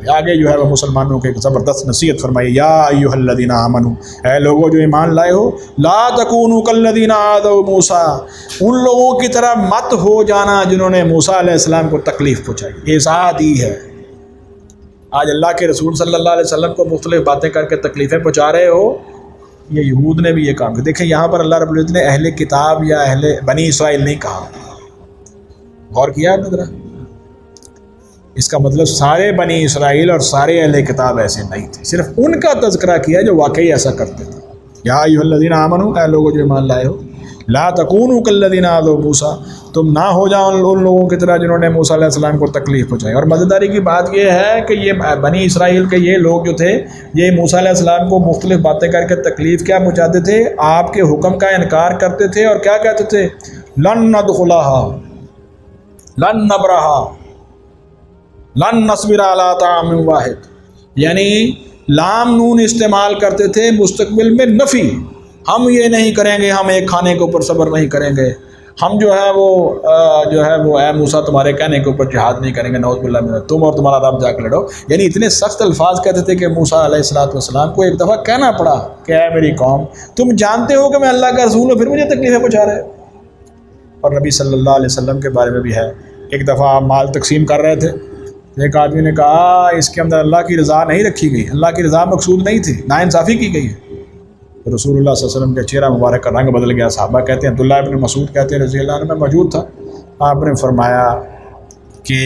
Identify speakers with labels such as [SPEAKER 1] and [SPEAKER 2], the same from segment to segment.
[SPEAKER 1] تھے۔ آگے جو ہے وہ مسلمانوں کے ایک زبردست نصیحت فرمائی، یا ایھا الذین آمنوا، اے لوگوں جو ایمان لائے ہو، لا تکونوا کالذین آذوا موسیٰ، ان لوگوں کی طرح مت ہو جانا جنہوں نے موسیٰ علیہ السلام کو تکلیف پہنچائی، ایذا دی ہے۔ آج اللہ کے رسول صلی اللہ علیہ وسلم کو مختلف باتیں کر کے تکلیفیں پہنچا رہے ہو، یہ یہود نے بھی یہ کام کیا۔ دیکھیں یہاں پر اللہ رب العزت نے اہل کتاب یا اہل بنی اسرائیل نہیں کہا، غور کیا ہے ذرا؟ اس کا مطلب سارے بنی اسرائیل اور سارے اہل کتاب ایسے نہیں تھے، صرف ان کا تذکرہ کیا جو واقعی ایسا کرتے تھے۔ یا ایھا الذین آمنوا، اے لوگوں جو ایمان لائے ہو، لا تکونوا کالذین آذوا موسیٰ، تم نہ ہو جاؤ ان لوگوں کی طرح جنہوں نے موسیٰ علیہ السلام کو تکلیف پہنچائی۔ اور مزیداری کی بات یہ ہے کہ یہ بنی اسرائیل کے یہ لوگ جو تھے، یہ موسیٰ علیہ السلام کو مختلف باتیں کر کے تکلیف کیا پہنچاتے تھے؟ آپ کے حکم کا انکار کرتے تھے، اور کیا کہتے تھے؟ لن ندخلها لن نبرہا لن نصبر علی طعام واحد، یعنی لام نون استعمال کرتے تھے مستقبل میں نفی، ہم یہ نہیں کریں گے، ہم ایک کھانے کے اوپر صبر نہیں کریں گے، ہم جو ہے وہ اے موسیٰ تمہارے کہنے کے اوپر جہاد نہیں کریں گے، نعوذ باللہ من، تم اور تمہارا رب جا کے لڑو۔ یعنی اتنے سخت الفاظ کہتے تھے کہ موسیٰ علیہ السلام کو ایک دفعہ کہنا پڑا کہ اے میری قوم، تم جانتے ہو کہ میں اللہ کا رسول ہوں، پھر مجھے تکلیفیں پہنچا رہے ہو۔ اور نبی صلی اللہ علیہ وسلم کے بارے میں بھی ہے، ایک دفعہ آپ مال تقسیم کر رہے تھے، ایک آدمی نے کہا اس کے اندر اللہ کی رضا نہیں رکھی گئی، اللہ کی رضا مقصود نہیں تھی، ناانصافی کی گئی ہے۔ رسول اللہ صلی اللہ علیہ وسلم کے چہرہ مبارک کا رنگ بدل گیا۔ صحابہ کہتے ہیں، عبداللہ ابن مسعود کہتے ہیں رضی اللہ عنہ، میں موجود تھا، آپ نے فرمایا کہ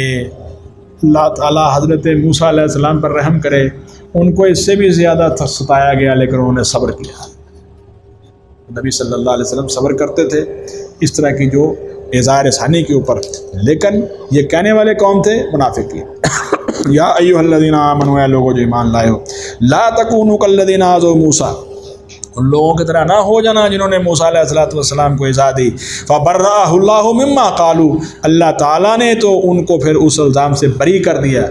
[SPEAKER 1] اللہ تعالیٰ حضرت موسیٰ علیہ السلام پر رحم کرے، ان کو اس سے بھی زیادہ ستایا گیا لیکن انہوں نے صبر کیا۔ نبی صلی اللہ علیہ وسلم صبر کرتے تھے اس طرح کی جو اظہار ثانی کے اوپر، لیکن یہ کہنے والے کون تھے؟ منافقین۔ یا ایھا الذین آمنوا، اے لوگوں جو ایمان لائے ہو، لا تکونوا کالذین آذوا موسیٰ، ان لوگوں کی طرح نہ ہو جانا جنہوں نے موسیٰ علیہ السلام کو ایذا دی۔ فبرأہ اللہ مما قالوا، اللہ تعالیٰ نے تو ان کو پھر اس الزام سے بری کر دیا،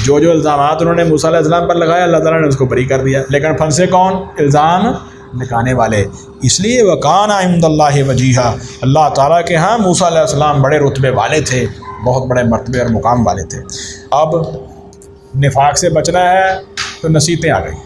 [SPEAKER 1] جو الزامات انہوں نے موسیٰ علیہ السلام پر لگایا اللہ تعالیٰ نے اس کو بری کر دیا، لیکن پھنسے کون؟ الزام لگانے والے۔ اس لیے وَكَانَ عِندَ اللَّهِ وَجِيهًا، اللہ تعالیٰ کے ہاں موسیٰ علیہ السلام بڑے رتبے والے تھے، بہت بڑے مرتبے اور مقام والے تھے۔ اب نفاق سے بچنا ہے تو نصیحتیں آ گئی،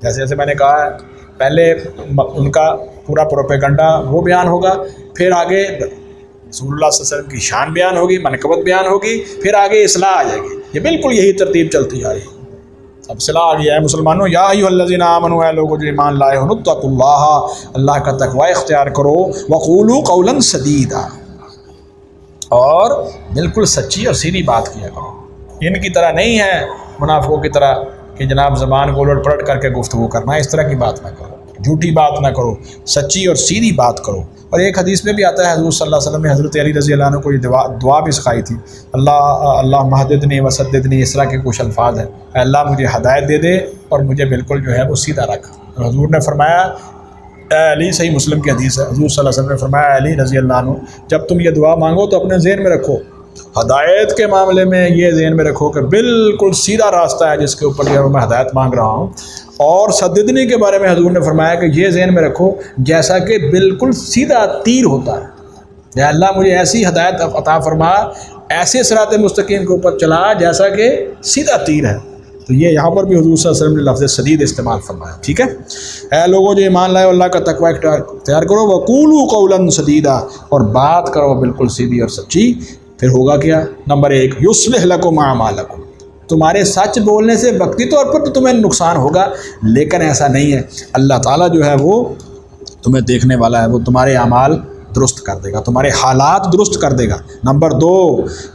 [SPEAKER 1] جیسے جیسے میں نے کہا ہے، پہلے ان کا پورا پروپیگنڈا وہ بیان ہوگا، پھر آگے رسول اللہ صلی اللہ علیہ وسلم کی شان بیان ہوگی، منقبت بیان ہوگی، پھر آگے اصلاح آ جائے گی۔ یہ بالکل یہی ترتیب چلتی آ رہی ہے۔ اب اصلاح آ گیا ہے مسلمانوں، یا ایھا الذین آمنوا، اے لوگوں جو ایمان لائے ہو، اتقوا اللہ، اللہ کا تقوی اختیار کرو، وقولوا قولا سدیدا، اور بالکل سچی اور سیدھی بات کیا کرو۔ ان کی طرح نہیں ہے منافقوں کی طرح کہ جناب زبان کو الٹ پلٹ کر کے گفتگو کرنا، اس طرح کی بات نہ کرو، جھوٹی بات نہ کرو، سچی اور سیدھی بات کرو۔ اور ایک حدیث میں بھی آتا ہے، حضور صلی اللہ علیہ وسلم نے حضرت علی رضی اللہ عنہ کو یہ دعا بھی سکھائی تھی، اللہ مہددنی وسددنی، اس طرح کے کچھ الفاظ ہیں، اے اللہ مجھے ہدایت دے دے اور مجھے بالکل جو ہے وہ سیدھا رکھ۔ اور حضور نے فرمایا، اے علی، صحیح مسلم کی حدیث ہے، حضور صلی اللہ علیہ وسلم نے فرمایا، اے علی رضی اللہ عنہ، جب تم یہ دعا مانگو تو اپنے ذہن میں رکھو، ہدایت کے معاملے میں یہ ذہن میں رکھو کہ بالکل سیدھا راستہ ہے جس کے اوپر جو ہے میں ہدایت مانگ رہا ہوں۔ اور سددنی کے بارے میں حضور نے فرمایا کہ یہ ذہن میں رکھو جیسا کہ بالکل سیدھا تیر ہوتا ہے، یا اللہ مجھے ایسی ہدایت عطا فرما، ایسے صراط مستقیم کے اوپر چلا جیسا کہ سیدھا تیر ہے۔ تو یہ یہاں پر بھی حضور صلی اللہ علیہ وسلم نے لفظ سدید استعمال فرمایا، ٹھیک ہے۔ اے لوگوں جو ایمان لائے اللہ کا تقوی اختیار کرو، وقولوا قولا سدیدا، اور بات کرو بالکل سیدھی اور سچی۔ پھر ہوگا کیا؟ نمبر 1، یصلح لکم اعمالکم، تمہارے سچ بولنے سے وقتی طور پر تو تمہیں نقصان ہوگا، لیکن ایسا نہیں ہے، اللہ تعالیٰ جو ہے وہ تمہیں دیکھنے والا ہے، وہ تمہارے اعمال درست کر دے گا، تمہارے حالات درست کر دے گا۔ نمبر 2،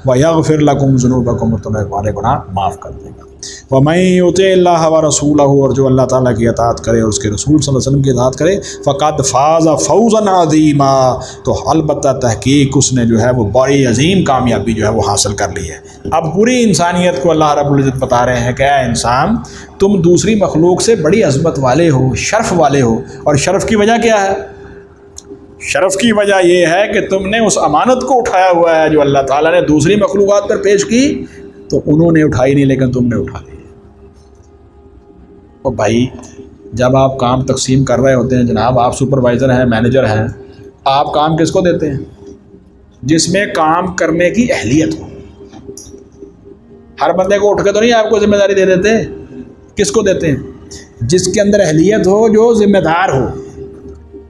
[SPEAKER 1] وَيَغْفِرْ لَكُمْ ذُنُوبَكُمْ، تمہیں تمہارے گناہ معاف کر دے گا۔ وَمَن يُطِعِ اللَّهَ وَرَسُولَهُ، اور جو اللہ تعالیٰ کی اطاعت کرے اور اس کے رسول صلی اللہ علیہ وسلم کی اطاعت کرے، فَقَدْ فَازَ فَوْزًا عَظِيمًا، تو البتہ تحقیق اس نے جو ہے وہ بڑی عظیم کامیابی جو ہے وہ حاصل کر لی ہے۔ اب پوری انسانیت کو اللہ رب العزت بتا رہے ہیں کہ اے انسان، تم دوسری مخلوق سے بڑی عظمت والے ہو، شرف والے ہو، اور شرف کی وجہ کیا ہے؟ شرف کی وجہ یہ ہے کہ تم نے اس امانت کو اٹھایا ہوا ہے جو اللہ تعالیٰ نے دوسری مخلوقات پر پیش کی، تو انہوں نے اٹھائی نہیں لیکن تم نے اٹھا لی۔ اور بھائی جب آپ کام تقسیم کر رہے ہوتے ہیں جناب، آپ سپروائزر ہیں، مینیجر ہیں، آپ کام کس کو دیتے ہیں؟ جس میں کام کرنے کی اہلیت ہو۔ ہر بندے کو اٹھ کے تو نہیں آپ کو ذمہ داری دے دیتے. کس کو دیتے ہیں؟ جس کے اندر اہلیت ہو، جو ذمہ دار ہو.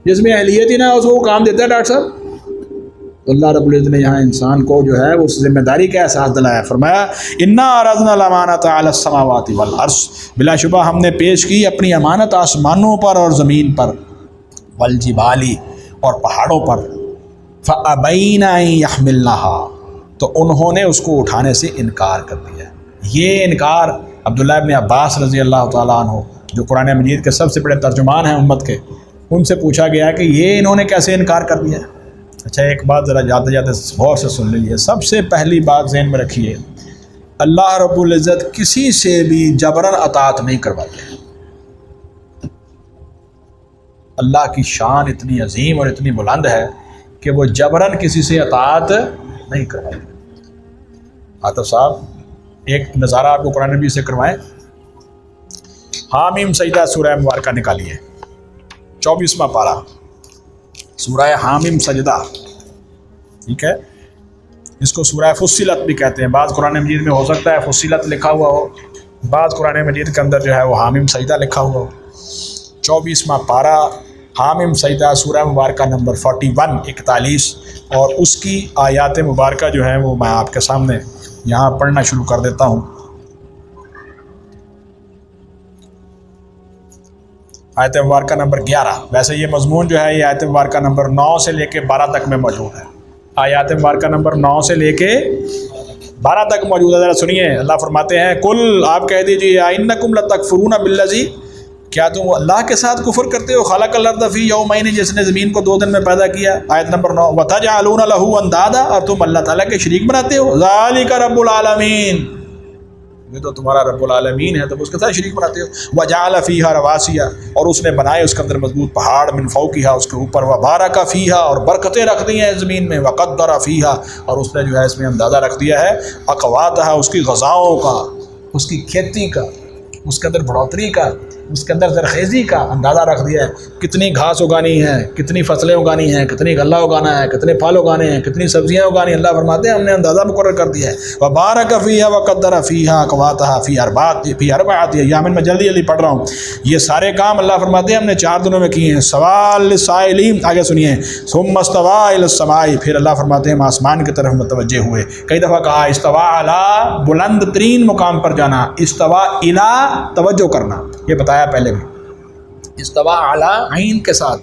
[SPEAKER 1] جس میں اہلیت ہی نہ ہو اس کو کام دیتا ہے ڈاکٹر صاحب. تو اللہ رب العزت نے یہاں انسان کو جو ہے اس ذمہ داری کا احساس دلایا. فرمایا انا عرضنا الامانۃ علی السماوات والارض، بلا شبہ ہم نے پیش کی اپنی امانت آسمانوں پر اور زمین پر، والجبال اور پہاڑوں پر، فابین ان یحملنها، تو انہوں نے اس کو اٹھانے سے انکار کر دیا. یہ انکار عبداللہ ابن عباس رضی اللہ تعالیٰ عنہ جو قرآن مجید کے سب سے بڑے ترجمان ہیں امت کے، ان سے پوچھا گیا کہ یہ انہوں نے کیسے انکار کر دیا. اچھا ایک بات ذرا جاتے جاتے غور سے سن لیجیے. سب سے پہلی بات ذہن میں رکھیے، اللہ رب العزت کسی سے بھی جبراً اطاعت نہیں کرواتے. اللہ کی شان اتنی عظیم اور اتنی بلند ہے کہ وہ جبراً کسی سے اطاعت نہیں کرواتے. عاطف صاحب ایک نظارہ آپ کو قرآن نبی سے کروائیں. حامیم سجدہ سورہ مبارکہ نکالیے، 24واں پارہ، سورہ حامیم سجدہ. ٹھیک ہے، اس کو سورہ فصلت بھی کہتے ہیں. بعض قرآن مجید میں ہو سکتا ہے فصلت لکھا ہوا ہو، بعض قرآن مجید کے اندر جو ہے وہ حامیم سجدہ لکھا ہوا ہو. 24واں پارہ حامیم سجدہ سورہ مبارکہ نمبر 41 41، اور اس کی آیات مبارکہ جو ہیں وہ میں آپ کے سامنے یہاں پڑھنا شروع کر دیتا ہوں. آیت مبارکہ نمبر 11. ویسے یہ مضمون جو ہے یہ آیت مبارکہ نمبر 9 سے لے کے 12 تک میں موجود ہے. آیات مبارکہ نمبر 9 سے لے کے 12 تک موجود ہے. ذرا سنیے، اللہ فرماتے ہیں کل آپ کہہ دیجیے اِنَّکُمْ لَتَکْفُرُونَ بِالَّذِی، کیا تم اللہ کے ساتھ کفر کرتے ہو، خلق الارض فی یومین، جس نے زمین کو 2 دن میں پیدا کیا. آیت نمبر 9 وَتَجْعَلُونَ لَهُ أَنْدَادًا، اور تم اللہ تعالیٰ کے شریک بناتے ہو. ذَلِکَ رَبُّ العالمین، یہ تو تمہارا رب العالمین ہے، تم اس کے ساتھ شریک بناتے ہو. وَجَعَلَ فِيهَا رَوَاسِيَ، اور اس نے بنائے اس کے اندر مضبوط پہاڑ، مِن فَوْقِهَا، اس کے اوپر. وَبَارَكَ فِيهَا، اور برکتیں رکھ دی ہیں زمین میں. وَقَدَّرَ فِيهَا، اور اس نے جو ہے اس میں اندازہ رکھ دیا ہے اقواتها، اس کی غذاؤں کا، اس کی کھیتی کا، اس کے اندر بڑھوتری کا، اس کے اندر زرخیزی کا اندازہ رکھ دیا ہے. کتنی گھاس اگانی ہے، کتنی فصلیں اگانی ہیں، کتنی غلہ اگانا ہے، کتنے پھل اگانے ہیں، کتنی سبزیاں اگانی ہیں. اللہ فرماتے ہیں ہم نے اندازہ مقرر کر دیا ہے. وَبَارَكَ فِيهَا وَقَدَّرَ فِيهَا أَقْوَاتَهَا فِي أَرْبَعَةِ أَيَّامٍ. میں جلدی جلدی پڑھ رہا ہوں. یہ سارے کام اللہ فرماتے ہیں ہم نے 4 دنوں میں کیے ہیں. سوال للسائلین، آگے سنیے. ثُمَّ اسْتَوَىٰ إِلَى السَّمَاءِ، پھر اللہ فرماتے ہیں ہم آسمان کی طرف متوجہ ہوئے. کئی دفعہ کہا استوا علی، بلند ترین مقام پر جانا. استوا الی، توجہ کرنا، یہ بتایا پہلے بھی. استوا اعلیٰ عین کے ساتھ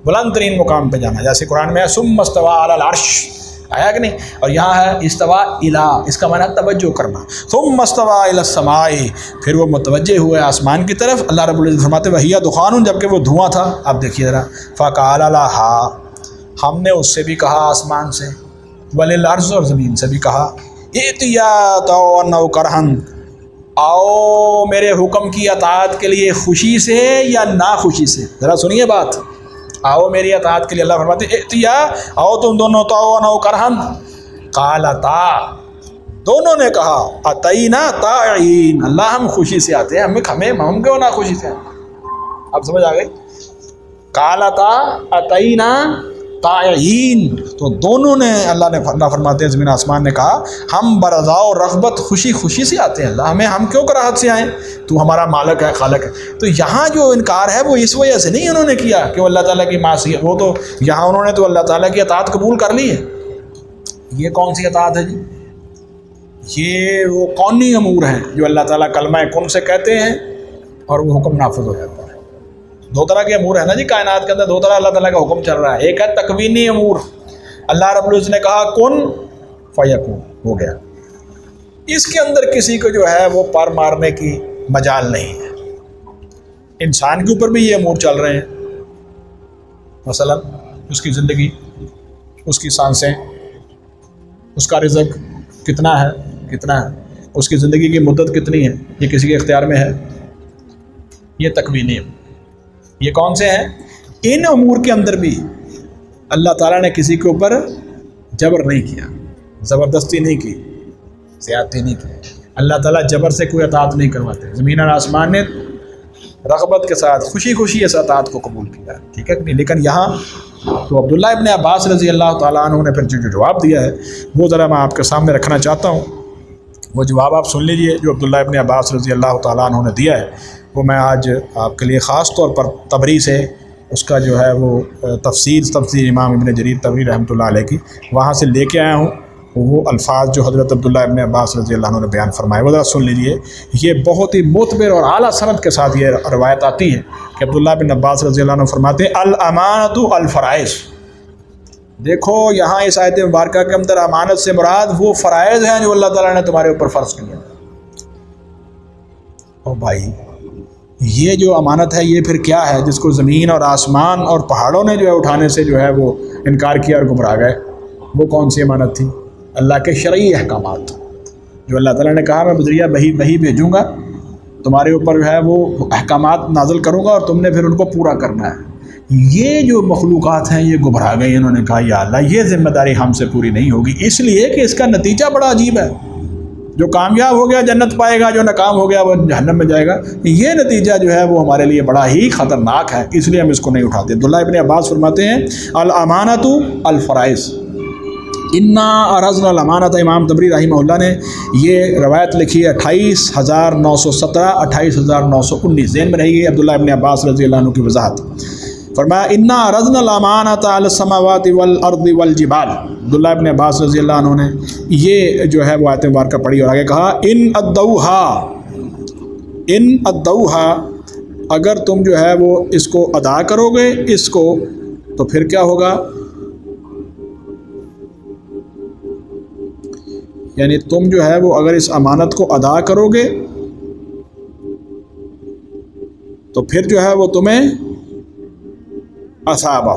[SPEAKER 1] بلند ترین مقام پہ جانا. جیسے قرآن میں ہے ثم استویٰ علی العرش، آیا کہ نہیں؟ اور یہاں ہے استوا الی، اس کا معنی توجہ کرنا. ثم استویٰ الی السماء، پھر وہ متوجہ ہوئے آسمان کی طرف. اللہ رب العزت فرماتے وہی دخان، جبکہ وہ دھواں تھا. اب دیکھیے ذرا. فقال لها، ہم نے اس سے بھی کہا آسمان سے، وللارض، اور زمین سے بھی کہا، ائتیا طوعا او کرہا، آؤ میرے حکم کی اطاعت کے لیے خوشی سے یا ناخوشی سے. ذرا سنیے بات. آؤ میری اطاعت کے لیے، اللہ فرماتے ائتیا، آؤ تم دونوں، طوعا او کرہا. قالتا، دونوں نے کہا، اتینا طاعین، اللہ ہم خوشی سے آتے ہیں، ہم کیوں ناخوشی سے آتے ہیں. اب سمجھ آ گئی. قالتا اتینا طاعین، تو دونوں نے، اللہ فرماتے ہیں زمین آسمان نے کہا ہم برضا و رغبت، خوشی سے آتے ہیں. اللہ ہم کیوں کراہت سے آئیں، تو ہمارا مالک ہے، خالق ہے. تو یہاں جو انکار ہے وہ اس وجہ سے نہیں انہوں نے کیا کہ وہ اللہ تعالیٰ کی معصیت، وہ تو یہاں انہوں نے تو اللہ تعالیٰ کی اطاعت قبول کر لی ہے. یہ کون سی اطاعت ہے جی؟ یہ وہ کونی امور ہیں جو اللہ تعالیٰ کلمہ کن سے کہتے ہیں اور وہ حکم نافذ ہو جاتا ہے. 2 طرح کے امور ہیں نا جی کائنات کے اندر، 2 طرح اللہ تعالیٰ کا حکم چل رہا ہے. ایک ہے تکوینی امور، اللہ رب العزت نے کہا کن فیکون، ہو گیا. اس کے اندر کسی کو جو ہے وہ پر مارنے کی مجال نہیں ہے. انسان کے اوپر بھی یہ امور چل رہے ہیں. مثلا اس کی زندگی، اس کی سانسیں، اس کا رزق کتنا ہے، اس کی زندگی کی مدت کتنی ہے، یہ کسی کے اختیار میں ہے. یہ تکوینی امور. یہ کون سے ہیں؟ ان امور کے اندر بھی اللہ تعالیٰ نے کسی کے اوپر جبر نہیں کیا، زبردستی نہیں کی، زیادتی نہیں کی. اللہ تعالیٰ جبر سے کوئی اطاعت نہیں کرواتے. زمین اور آسمان نے رغبت کے ساتھ خوشی اس اطاعت کو قبول کیا، ٹھیک ہے. لیکن یہاں تو عبداللہ ابن عباس رضی اللہ تعالیٰ عنہ نے پھر جو جواب دیا ہے وہ ذرا میں آپ کے سامنے رکھنا چاہتا ہوں. وہ جواب آپ سن لیجئے جو عبداللہ ابن عباس رضی اللہ تعالیٰ عنہ نے دیا ہے، وہ میں آج آپ کے لیے خاص طور پر تبری سے اس کا جو ہے وہ تفسیر امام ابن جریر طبری رحمۃ اللہ علیہ کی وہاں سے لے کے آیا ہوں، وہ الفاظ جو حضرت عبداللہ ابن عباس رضی اللہ عنہ نے بیان فرمائے وہ ذرا سن لیجئے۔ یہ بہت ہی معتبر اور اعلیٰ سند کے ساتھ یہ روایت آتی ہے کہ عبداللہ بن عباس رضی اللہ عنہ فرماتے ہیں الامانۃ الفرائض۔ دیکھو یہاں اس آیت مبارکہ کے اندر امانت سے مراد وہ فرائض ہیں جو اللہ تعالیٰ نے تمہارے اوپر فرض کیے ہیں۔ او بھائی یہ جو امانت ہے یہ پھر کیا ہے جس کو زمین اور آسمان اور پہاڑوں نے جو ہے اٹھانے سے جو ہے وہ انکار کیا اور گمراہ گئے؟ وہ کون سی امانت تھی؟ اللہ کے شرعی احکامات، جو اللہ تعالیٰ نے کہا میں بذریعہ وحی بھیجوں گا تمہارے اوپر جو ہے وہ احکامات نازل کروں گا اور تم نے پھر ان کو پورا کرنا ہے۔ یہ جو مخلوقات ہیں یہ گھبرا گئی، انہوں نے کہا یا اللہ یہ ذمہ داری ہم سے پوری نہیں ہوگی، اس لیے کہ اس کا نتیجہ بڑا عجیب ہے، جو کامیاب ہو گیا جنت پائے گا، جو ناکام ہو گیا وہ جہنم میں جائے گا۔ یہ نتیجہ جو ہے وہ ہمارے لیے بڑا ہی خطرناک ہے، اس لیے ہم اس کو نہیں اٹھاتے۔ عبداللہ ابن عباس فرماتے ہیں الامانۃ الفرائض، انا عرضنا الامانۃ۔ امام طبری رحمہ اللہ نے یہ روایت لکھی ہے 28917 28919، ذہن میں رہی ہے عبداللہ ابن عباس رضی اللہ عنہ کی وضاحت۔ فرمایا انا عرضنا الامانۃ علی السماوات والارض والجبال۔ عبداللہ ابن عباس رضی اللہ عنہ نے یہ جو ہے وہ آیت مبارکہ پڑھی اور آگے کہا ان ادوہا، اگر تم جو ہے وہ اس کو ادا کرو گے اس کو تو پھر کیا ہوگا؟ یعنی تم جو ہے وہ اگر اس امانت کو ادا کرو گے تو پھر جو ہے وہ تمہیں اثابہ،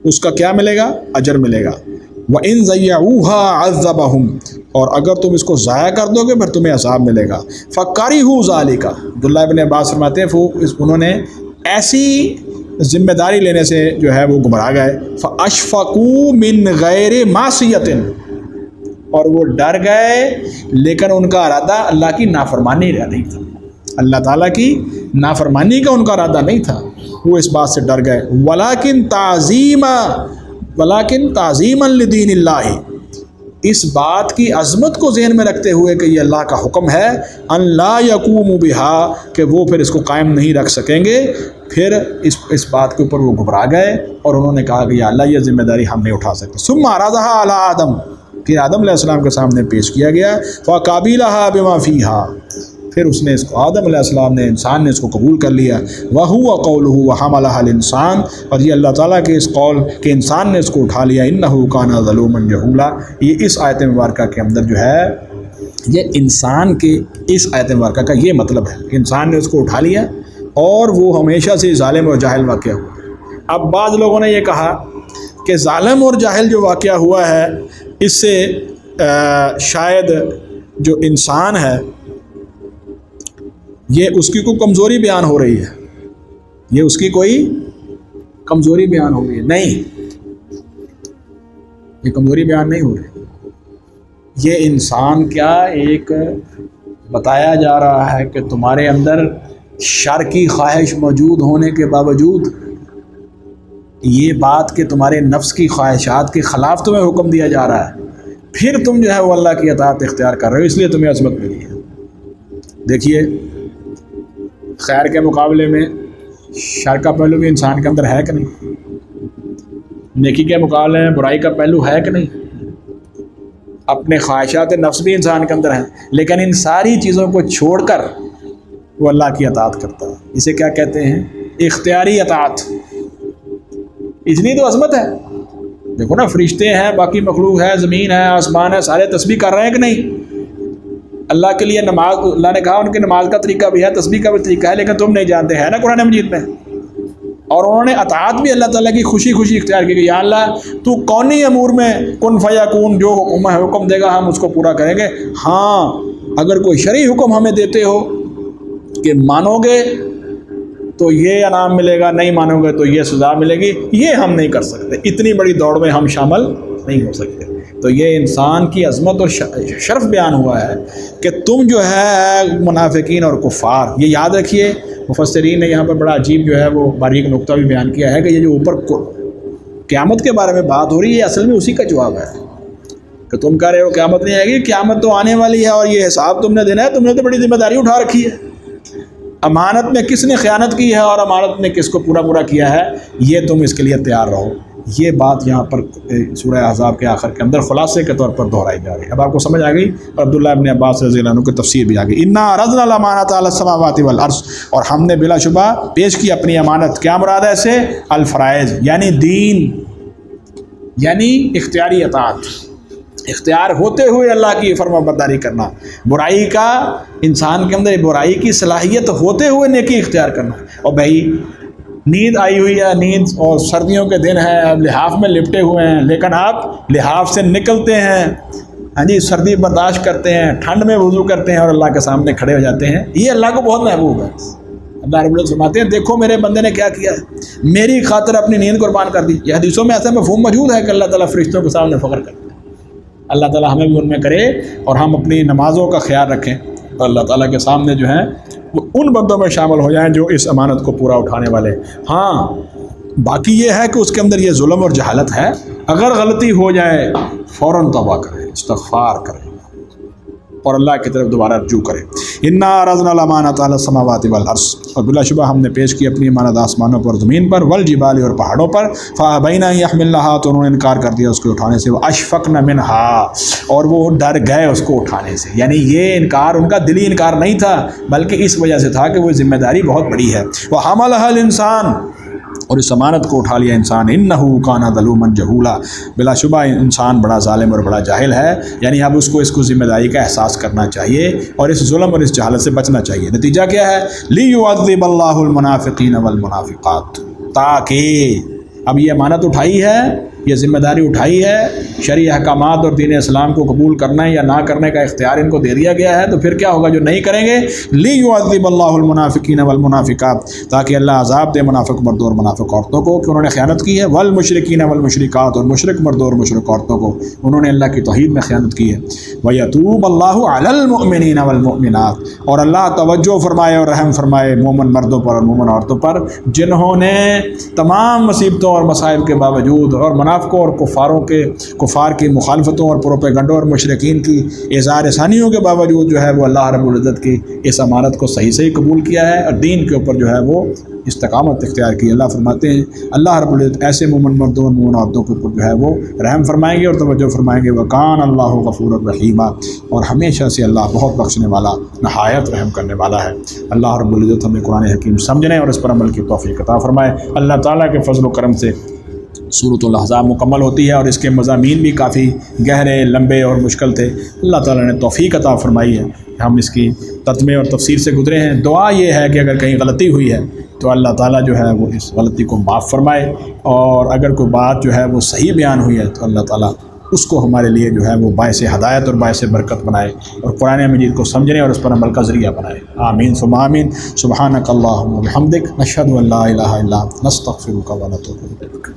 [SPEAKER 1] اس کا کیا ملے گا؟ اجر ملے گا۔ وَإِن ضَيَّعُوهَا عَذَّبَهُمْ، اور اگر تم اس کو ضائع کر دو گے پھر تمہیں عذاب ملے گا۔ فَكَرِهُوا ذَلِكَ، عبداللہ ابن عباس فرماتے ہیں انہوں نے ایسی ذمہ داری لینے سے جو ہے وہ گمراہ گئے۔ فَأَشْفَقُوا مِنْ غَيْرِ مَعْصِيَةٍ، اور وہ ڈر گئے لیکن ان کا ارادہ اللہ کی نافرمانی نہیں تھا، اللہ تعالیٰ کی نافرمانی کا ان کا ارادہ نہیں تھا، وہ اس بات سے ڈر گئے۔ ولیکن تعظیما لدین اللہ، اس بات کی عظمت کو ذہن میں رکھتے ہوئے کہ یہ اللہ کا حکم ہے، ان لا یقوموا بہا، کہ وہ پھر اس کو قائم نہیں رکھ سکیں گے، پھر اس بات کے اوپر وہ گھبرا گئے اور انہوں نے کہا کہ یا اللہ یہ ذمہ داری ہم نہیں اٹھا سکتے۔ ثم عرضها علی آدم، پھر آدم علیہ السلام کے سامنے پیش کیا گیا۔ فقبلها بما فیہا، پھر اس نے اس کو آدم علیہ السلام نے انسان نے اس کو قبول کر لیا۔ وَهُوَ قَوْلُهُ وَحَمَلَهَا الْإِنسَانُ، اور یہ اللہ تعالیٰ کے اس قول کہ انسان نے اس کو اٹھا لیا، إِنَّهُ كَانَ ظَلُومًا جَهُولًا۔ یہ اس آیت مبارکہ کے اندر جو ہے یہ انسان کے اس آیت مبارکہ کا یہ مطلب ہے کہ انسان نے اس کو اٹھا لیا اور وہ ہمیشہ سے ظالم اور جاہل واقع ہوا۔ اب بعض لوگوں نے یہ کہا کہ ظالم اور جاہل جو واقعہ ہوا ہے اس سے شاید جو انسان ہے یہ اس کی کوئی کمزوری بیان ہو رہی ہے، یہ اس کی کوئی کمزوری بیان ہو رہی ہے۔ نہیں، یہ کمزوری بیان نہیں ہو رہی، یہ انسان کیا ایک بتایا جا رہا ہے کہ تمہارے اندر شر کی خواہش موجود ہونے کے باوجود یہ بات کہ تمہارے نفس کی خواہشات کے خلاف تمہیں حکم دیا جا رہا ہے، پھر تم جو ہے وہ اللہ کی اطاعت اختیار کر رہے ہو، اس لیے تمہیں عصمت ملی ہے۔ دیکھیے خیر کے مقابلے میں شر کا پہلو بھی انسان کے اندر ہے کہ نہیں؟ نیکی کے مقابلے میں برائی کا پہلو ہے کہ نہیں؟ اپنے خواہشات نفس بھی انسان کے اندر ہیں، لیکن ان ساری چیزوں کو چھوڑ کر وہ اللہ کی اطاعت کرتا ہے۔ اسے کیا کہتے ہیں؟ اختیاری اطاعت۔ اس لیے تو عظمت ہے۔ دیکھو نا، فرشتے ہیں، باقی مخلوق ہے، زمین ہے، آسمان ہے، سارے تسبیح کر رہے ہیں کہ نہیں؟ اللہ کے لیے نماز، اللہ نے کہا ان کی نماز کا طریقہ بھی ہے، تسبیح کا بھی طریقہ ہے، لیکن تم نہیں جانتے، ہے نا قرآن مجید میں۔ اور انہوں نے اطاعت بھی اللہ تعالیٰ کی خوشی خوشی اختیار کی کہ یا اللہ تو کونی امور میں کن فیکون، جو حکم دے گا ہم اس کو پورا کریں گے۔ ہاں اگر کوئی شرعی حکم ہمیں دیتے ہو کہ مانو گے تو یہ انعام ملے گا، نہیں مانو گے تو یہ سزا ملے گی، یہ ہم نہیں کر سکتے، اتنی بڑی دوڑ میں ہم شامل نہیں ہو سکتے۔ تو یہ انسان کی عظمت اور شرف بیان ہوا ہے کہ تم جو ہے منافقین اور کفار، یہ یاد رکھیے۔ مفسرین نے یہاں پر بڑا عجیب جو ہے وہ باریک نقطہ بھی بیان کیا ہے کہ یہ جو اوپر قیامت کے بارے میں بات ہو رہی ہے اصل میں اسی کا جواب ہے۔ کہ تم کہہ رہے ہو قیامت نہیں آئے گی، قیامت تو آنے والی ہے اور یہ حساب تم نے دینا ہے، تم نے تو بڑی ذمہ داری اٹھا رکھی ہے۔ امانت میں کس نے خیانت کی ہے اور امانت نے کس کو پورا کیا ہے، یہ تم اس کے لیے تیار رہو۔ یہ بات یہاں پر سورہ احزاب کے آخر کے اندر خلاصے کے طور پر دہرائی جا رہی ہے۔ اب آپ کو سمجھ آ گئی، اور عبداللہ ابن عباس رضی اللہ عنہ کی تفسیر بھی آ گئی۔ انا عرضنا الامانۃ علی السماوات والارض، اور ہم نے بلا شبہ پیش کی اپنی امانت، کیا مراد ہے سے الفرائض، یعنی دین، یعنی اختیاری اطاعت، اختیار ہوتے ہوئے اللہ کی فرما برداری کرنا، برائی کا انسان کے اندر برائی کی صلاحیت ہوتے ہوئے نیکی اختیار کرنا۔ اور بھائی نیند آئی ہوئی ہے، نیند اور سردیوں کے دن ہے، اب لحاف میں لپٹے ہوئے ہیں، لیکن آپ لحاف سے نکلتے ہیں، ہاں جی، سردی برداشت کرتے ہیں، ٹھنڈ میں وضو کرتے ہیں اور اللہ کے سامنے کھڑے ہو جاتے ہیں، یہ اللہ کو بہت محبوب ہے۔ اللہ رب العزت فرماتے ہیں دیکھو میرے بندے نے کیا کیا ہے، میری خاطر اپنی نیند قربان کر دی۔ یہ حدیثوں میں ایسا مفہوم موجود ہے کہ اللہ تعالیٰ فرشتوں کے سامنے فخر کرتے ہیں۔ اللہ تعالیٰ ہمیں بھی ان میں کرے اور ہم اپنی نمازوں کا خیال رکھیں، تو اللہ تعالیٰ کے سامنے جو ہیں وہ ان بندوں میں شامل ہو جائیں جو اس امانت کو پورا اٹھانے والے۔ ہاں باقی یہ ہے کہ اس کے اندر یہ ظلم اور جہالت ہے، اگر غلطی ہو جائے فوراً توبہ کرے، استغفار کرے اور اللہ کی طرف دوبارہ رجوع کرے۔ انا عرضنا الامانۃ علی السماوات والارض، اور بلا شبہ ہم نے پیش کی اپنی امانت آسمانوں پر، زمین پر، والجبال اور پہاڑوں پر، فابین ان یحملنها، تو انہوں نے انکار کر دیا اس کو اٹھانے سے، واشفقن منها، اور وہ ڈر گئے اس کو اٹھانے سے۔ یعنی یہ انکار ان کا دلی انکار نہیں تھا، بلکہ اس وجہ سے تھا کہ وہ ذمہ داری بہت بڑی ہے۔ وحملها الانسان، اور اس امانت کو اٹھا لیا انسان، انہو کان ظلوما جہولا، بلا شبہ انسان بڑا ظالم اور بڑا جاہل ہے۔ یعنی اب اس کو ذمہ داری کا احساس کرنا چاہیے اور اس ظلم اور اس جہالت سے بچنا چاہیے۔ نتیجہ کیا ہے؟ لیعذب اللہ المنافقین والمنافقات، تاکہ اب یہ امانت اٹھائی ہے، یہ ذمہ داری اٹھائی ہے، شرعی احکامات اور دین اسلام کو قبول کرنا یا نہ کرنے کا اختیار ان کو دے دیا گیا ہے، تو پھر کیا ہوگا جو نہیں کریں گے؟ لیعذب اللہ المنافقین والمنافقات، تاکہ اللہ عذاب دے منافق مردوں اور منافق عورتوں کو کہ انہوں نے خیانت کی ہے، والمشرکین والمشرکات، اور مشرک مردوں اور مشرک عورتوں کو انہوں نے اللہ کی توحید میں خیانت کی ہے۔ ویتوب اللہ علی المؤمنین والمؤمنات، اور اللہ توجہ فرمائے اور رحم فرمائے مومن مردوں پر اور مومن عورتوں پر جنہوں نے تمام مصیبتوں اور مصائب کے باوجود اور منافقوں اور کفار کی مخالفتوں اور پروپیگنڈوں اور مشرکین کی اظہار ثانیوں کے باوجود جو ہے وہ اللہ رب العزت کی اس امانت کو صحیح قبول کیا ہے اور دین کے اوپر جو ہے وہ استقامت اختیار کی۔ اللہ فرماتے ہیں اللہ رب العزت ایسے مومن مردوں اور مومن عورتوں کے اوپر جو ہے وہ رحم فرمائیں گے اور توجہ فرمائیں گے۔ وکان اللہ غفور الرحیم، اور ہمیشہ سے اللہ بہت بخشنے والا نہایت رحم کرنے والا ہے۔ اللہ رب العزت ہمیں قرآن حکیم سمجھنے اور اس پر عمل کی توفیق عطا فرمائے۔ اللہ تعالیٰ کے فضل و کرم سے سورۃ الاحزاب مکمل ہوتی ہے اور اس کے مضامین بھی کافی گہرے، لمبے اور مشکل تھے۔ اللہ تعالیٰ نے توفیق عطا فرمائی ہے، ہم اس کی ترجمے اور تفسیر سے گزرے ہیں۔ دعا یہ ہے کہ اگر کہیں غلطی ہوئی ہے تو اللہ تعالیٰ جو ہے وہ اس غلطی کو معاف فرمائے، اور اگر کوئی بات جو ہے وہ صحیح بیان ہوئی ہے تو اللہ تعالیٰ اس کو ہمارے لیے جو ہے وہ باعث ہدایت اور باعث برکت بنائے اور قرآن مجید کو سمجھنے اور اس پر عمل کا ذریعہ بنائے۔ آمین ثم آمین۔ سبحانک اللہم و بحمدک، نشہد ان لا الہ الا انت، نستغفرک و نتوب الیک۔